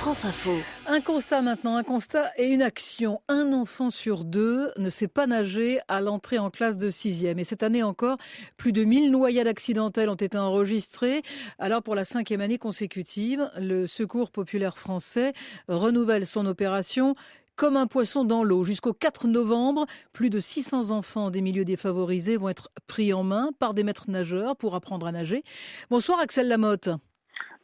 France Info. Un constat maintenant, un constat et une action. Un enfant sur deux ne sait pas nager à l'entrée en classe de 6e. Et cette année encore, plus de 1000 noyades accidentelles ont été enregistrées. Alors pour la 5e année consécutive, le Secours populaire français renouvelle son opération comme un poisson dans l'eau. Jusqu'au 4 novembre, plus de 600 enfants des milieux défavorisés vont être pris en main par des maîtres nageurs pour apprendre à nager. Bonsoir Axel Lamotte.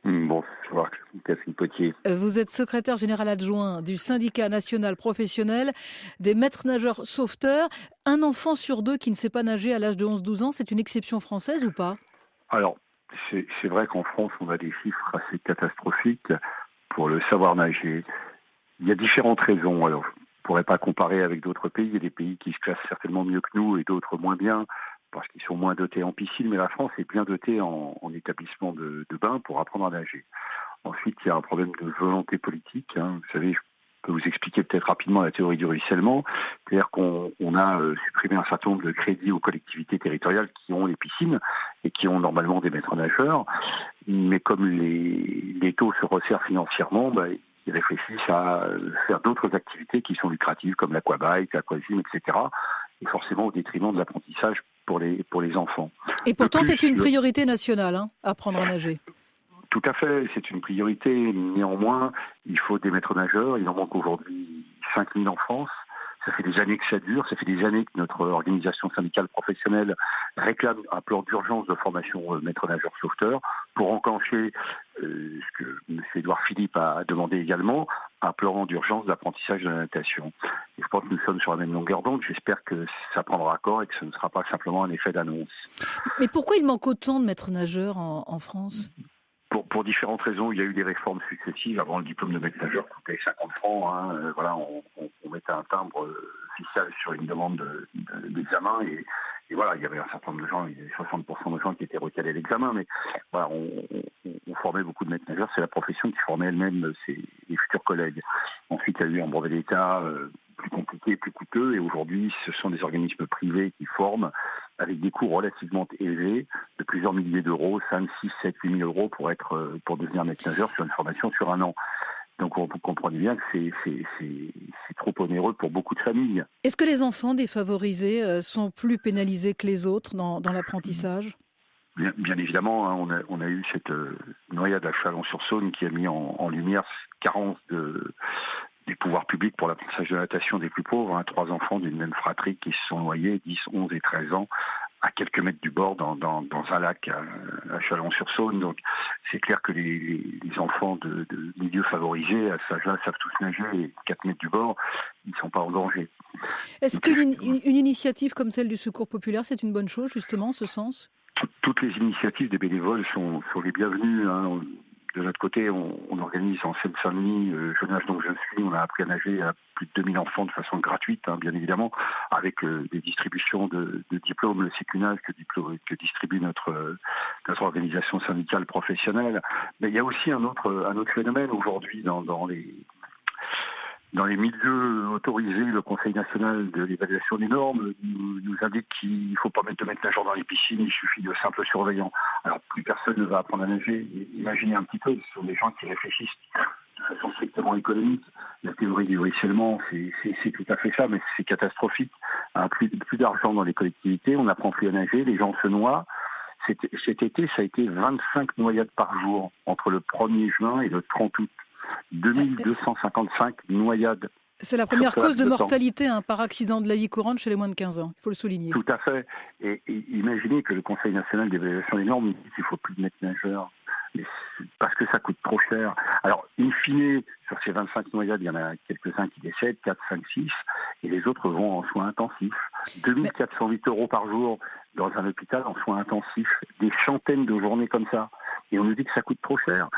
Bonsoir, Catherine Potier. Vous êtes secrétaire général adjoint du syndicat national professionnel des maîtres nageurs sauveteurs. Un enfant sur deux qui ne sait pas nager à l'âge de 11-12 ans, c'est une exception française ou pas? Alors, c'est vrai qu'en France, on a des chiffres assez catastrophiques pour le savoir nager. Il y a différentes raisons. Alors, je ne pourrais pas comparer avec d'autres pays. Il y a des pays qui se classent certainement mieux que nous et d'autres moins bien, parce qu'ils sont moins dotés en piscine. Mais la France est bien dotée en établissement de bain pour apprendre à nager. Ensuite, il y a un problème de volonté politique. Vous savez, je peux vous expliquer peut-être rapidement la théorie du ruissellement. C'est-à-dire qu'on a supprimé un certain nombre de crédits aux collectivités territoriales qui ont les piscines et qui ont normalement des maîtres nageurs. Mais comme les taux se resserrent financièrement, ils réfléchissent à faire d'autres activités qui sont lucratives, comme l'aquabike, l'aquagym, etc. Et forcément au détriment de l'apprentissage pour les enfants. Et pourtant, c'est une priorité nationale, apprendre à nager. Tout à fait, c'est une priorité. Néanmoins, il faut des maîtres nageurs. Il en manque aujourd'hui 5000 en France. Ça fait des années que ça dure. Ça fait des années que notre organisation syndicale professionnelle réclame un plan d'urgence de formation maître nageur sauveteur pour enclencher ce que M. Édouard Philippe a demandé également, un plan d'urgence d'apprentissage de la natation. Et je pense que nous sommes sur la même longueur d'onde. J'espère que ça prendra corps et que ce ne sera pas simplement un effet d'annonce. Mais pourquoi il manque autant de maîtres nageurs en France ? Pour différentes raisons, il y a eu des réformes successives. Avant, le diplôme de maître nageur coûtait 50 francs. On mettait un timbre fiscal sur une demande d'examen. Et voilà, il y avait un certain nombre de gens, il y avait 60% de gens qui étaient recalés à l'examen. Mais voilà, on formait beaucoup de maîtres nageurs. C'est la profession qui formait elle-même les futurs collègues. Ensuite, il y a eu un brevet d'État plus compliqué, plus coûteux. Et aujourd'hui, ce sont des organismes privés qui forment avec des coûts relativement élevés, de plusieurs milliers d'euros, 5, 6, 7, 8 000 euros pour devenir maître nageur sur une formation sur un an. Donc vous comprenez bien que c'est trop onéreux pour beaucoup de familles. Est-ce que les enfants défavorisés sont plus pénalisés que les autres dans l'apprentissage ? Bien évidemment, on a eu cette noyade à Chalon-sur-Saône qui a mis en lumière carence des pouvoirs publics pour l'apprentissage de la natation des plus pauvres. 3 enfants d'une même fratrie qui se sont noyés, 10, 11 et 13 ans, à quelques mètres du bord dans un lac à Chalon-sur-Saône. Donc c'est clair que les enfants de milieux favorisés à cet âge-là savent tous nager et 4 mètres du bord, ils ne sont pas en danger. Est-ce qu'une initiative comme celle du Secours populaire, c'est une bonne chose justement en ce sens ? Toutes les initiatives des bénévoles sont les bienvenues. De notre côté, on organise en Seine-Saint-Denis, je nage donc je suis, on a appris à nager à plus de 2000 enfants de façon gratuite, bien évidemment, avec des distributions de diplômes, le sécunage que distribue notre organisation syndicale professionnelle. Mais il y a aussi un autre phénomène aujourd'hui dans les milieux autorisés. Le Conseil national de l'évaluation des normes nous indique qu'il ne faut pas mettre de maître nageur dans les piscines, il suffit de simples surveillants. Alors plus personne ne va apprendre à nager. Imaginez un petit peu, ce sont des gens qui réfléchissent de façon strictement économique. La théorie du ruissellement, c'est tout à fait ça, mais c'est catastrophique. Plus d'argent dans les collectivités, on n'apprend plus à nager, les gens se noient. Cet été, ça a été 25 noyades par jour entre le 1er juin et le 30 août. 2255 noyades. C'est la première cause de mortalité par accident de la vie courante chez les moins de 15 ans, il faut le souligner. Tout à fait. Et imaginez que le Conseil national d'évaluation des normes dit qu'il ne faut plus de maîtres nageurs, parce que ça coûte trop cher. Alors, in fine, sur ces 25 noyades, il y en a quelques-uns qui décèdent, 4, 5, 6, et les autres vont en soins intensifs. 2408 € par jour dans un hôpital en soins intensifs, des centaines de journées comme ça. Et on nous dit que ça coûte trop cher.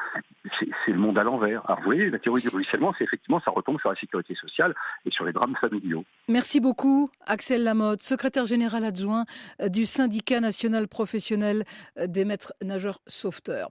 C'est le monde à l'envers. Alors vous voyez, la théorie du ruissellement, c'est effectivement, ça retombe sur la sécurité sociale et sur les drames familiaux. Merci beaucoup, Axel Lamotte, secrétaire général adjoint du syndicat national professionnel des maîtres nageurs sauveteurs.